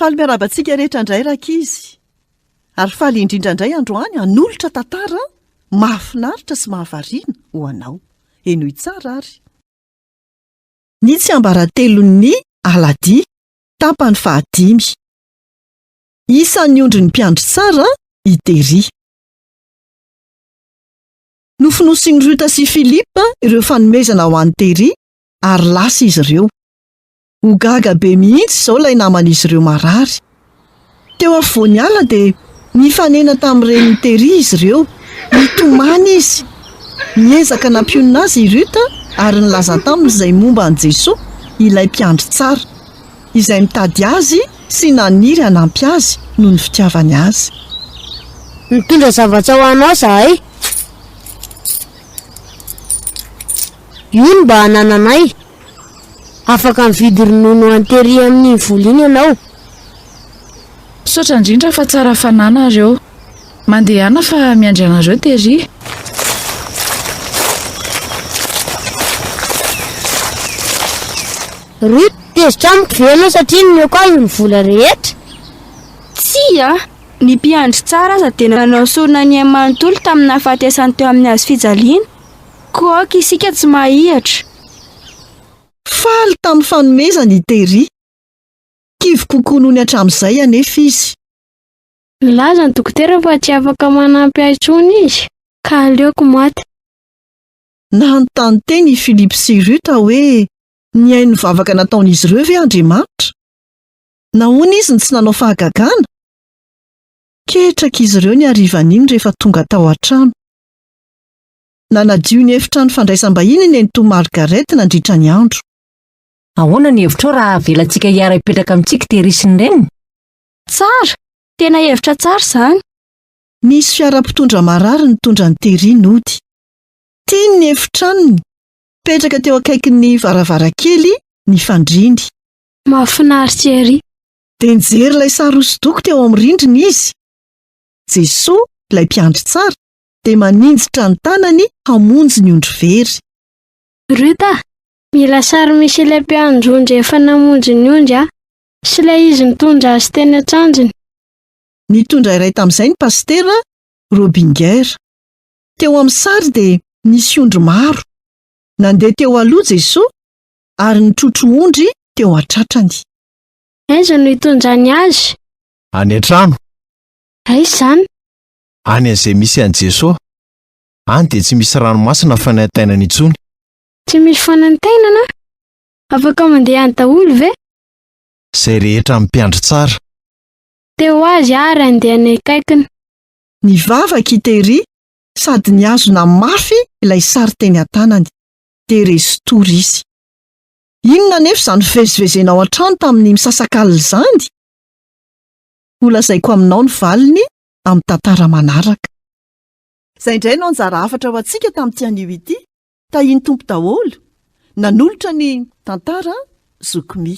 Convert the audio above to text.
Faly miarabantsika rehetra indray rakizy. Ary faly indrindra indray androany hanolotra tantara mahafinaritra sy mahavariana ho anao. Enoy tsara ary. Ny tsiambaratelon'ny Aladia, tapany 5. Isan'ny ondry ny mpiandry tsara i Tery. Nofonosin'i Ruta sy Philippe ireo fanomezana ho an'i Tery ary lasa izy ireo. Ho gaga be mihitsy izao ilay naman'izy ireo marary. Teo afovoany ala dia nifanena tamin'ireny Tery izy ireo, nitomany izy. Niezaka nampionina azy i Ruta ary nilaza taminy izay momba an'i Jesosy, ilay mpiandry tsara, izay mitady azy sy naniry hanampy azy noho ny fitiavany azy. Mitondra zavatra ho anao zahay. Ino mba hanananay? Afaka mividy ronono an'i Tery amin'ny voliny ianao. Saotra indrindra fa tsara fanana ireo. Mandehana fa miandry anareo Tery. Rut, tezitra amiko ve ianao satria nineoko azy ny vola rehetra? Tsia, ny mpiandry tsara aza dia nanao sorona ny manontolo tamin'ny nahafatesany teo amin'ny hazo fijaliana. Koaka isika tsy mahihatra. Faly tamin'ny fanomezana i Tery. Kivy kokoa noho ny hatramin'izay anefa izy. Nilaza ny dokotera fa tsy afaka manampy ahy intsony izy, ka aleoko maty. Nanontany teny i Philippe sy Ruta hoe ny haino vavaka nataon'izy ireo ve Andriamanitra? Nahoana izy ny tsy nanao fahagagana? Ketraka izy ireo ny harivan'iny rehefa tonga tao an-trano. Nanadio ny efitrano fandraisam-bahiny ny Nenitoa Margaret nandritra ny andro. Ahoana ny hevitro raha avelantsika hiara hipetraka amintsika Tery sy ny reniny? Tsara, tena hevitra tsara izany. Nisy fiara-pitondra marary nitondra ny Tery nody. Tiany ny efitranony, petraka teo akaikin'ny varavarankely ny fandriny. Mahafinaritra ery. Dia nijery ilay sary hosodoko teo amin'ny rindrina izy. Jesosy, ilay mpiandry tsara, dia maninjitra ny tanany hamonjy ny ondry very. Ruta, mila sary misy ilay mpiandry ondry efa namonjy ny ondry sy ilay izy nitondra azy teny an-tranjiny. Nitondra iray tamin'izay ny pastera Robinger. Teo amin'ny sary dia nisy ondry maro. Nandeha teo aloha Jesosy ary nitrotro ondry teo an-tratrany. Aiza no hitondrany azy? Any an-trano. Aiza izany? Any an'izay misy an'i Jesosy. Any dia tsy misy ranomasina fanantenana intsony. Tsy misy fanantenana? Afaka mandeha any daholo ve? Izay rehetra mpiandry tsara. Teo azy ary andeha any akaikiny. Nivavaka i Tery sady niazona mafy ilay sary teny an-tanany. Dia resy tory izy. Inona nefa izany fivezivezena ao an-trano tamin'ny misasak'alina izany? Ho lazaiko aminao ny valiny amin'ny tantara manaraka. Izay indray no anjara hafatra ho antsika tamin'ity anio ity. Tahiny tompo daholo. Nanolotra ny tantara Zokomy.